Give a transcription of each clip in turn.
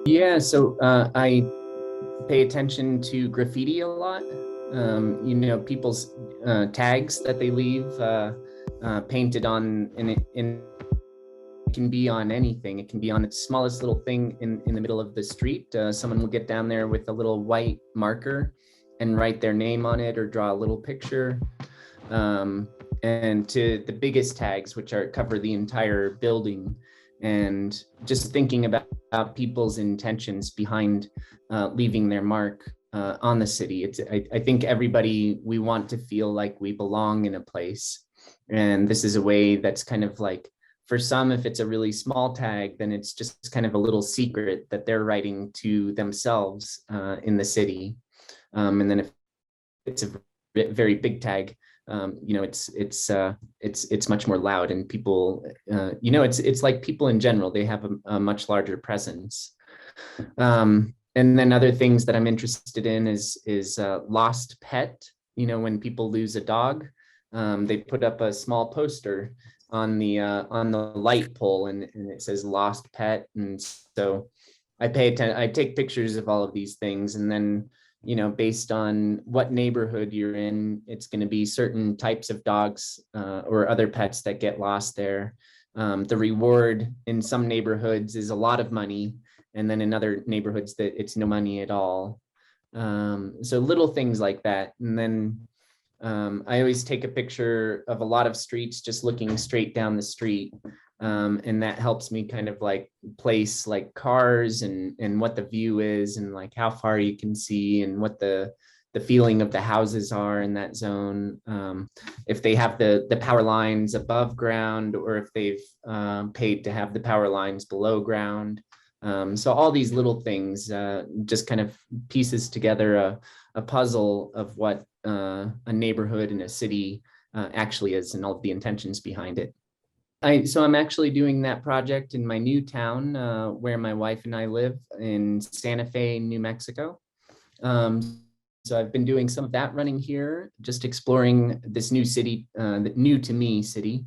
Yeah, so I pay attention to graffiti a lot. People's tags that they leave painted on, and it can be on anything. It can be on the smallest little thing in the middle of the street. Someone will get down there with a little white marker and write their name on it or draw a little picture. And to the biggest tags, which cover the entire building, and just thinking about people's intentions behind leaving their mark on the city. I think everybody, we want to feel like we belong in a place. And this is a way that's kind of like, for some, if it's a really small tag, then it's just kind of a little secret that they're writing to themselves in the city. And then if it's a very big tag, it's much more loud, and people, it's like people in general, they have a much larger presence. And then other things that I'm interested in is lost pet. When people lose a dog, they put up a small poster on the light pole, and it says lost pet. And so I take pictures of all of these things, and then based on what neighborhood you're in, it's going to be certain types of dogs or other pets that get lost there. The reward in some neighborhoods is a lot of money, and then in other neighborhoods that it's no money at all. So little things like that. And then I always take a picture of a lot of streets just looking straight down the street. And that helps me kind of like place like cars and what the view is, and like how far you can see, and what the feeling of the houses are in that zone. If they have the power lines above ground, or if they've paid to have the power lines below ground. So all these little things just kind of pieces together a puzzle of what a neighborhood in a city actually is, and all of the intentions behind it. So I'm actually doing that project in my new town where my wife and I live, in Santa Fe, New Mexico. So I've been doing some of that running here, just exploring this new city, the new to me city.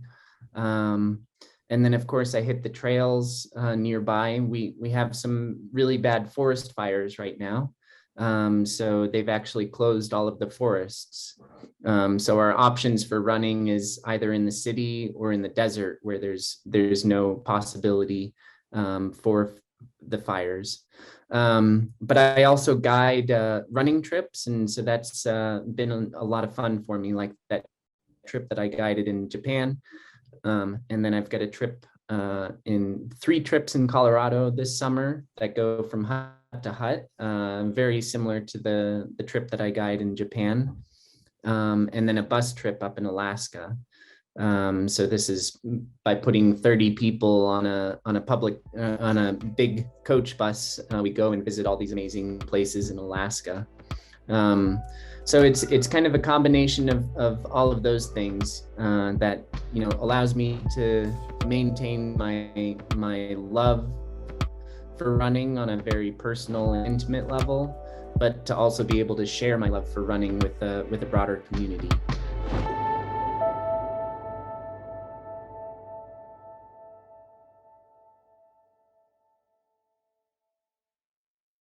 And then of course I hit the trails nearby. We have some really bad forest fires right now. So they've actually closed all of the forests. So our options for running is either in the city or in the desert, where there's no possibility for the fires. But I also guide running trips, and so that's been a lot of fun for me, like that trip that I guided in Japan. And then I've got a trip in 3 trips in Colorado this summer that go from hut to hut, very similar to the trip that I guide in Japan. And then a bus trip up in Alaska. So this is by putting 30 people on a big coach bus. We go and visit all these amazing places in Alaska. So it's kind of a combination of all of those things that allows me to maintain my love for running on a very personal and intimate level, but to also be able to share my love for running with a broader community.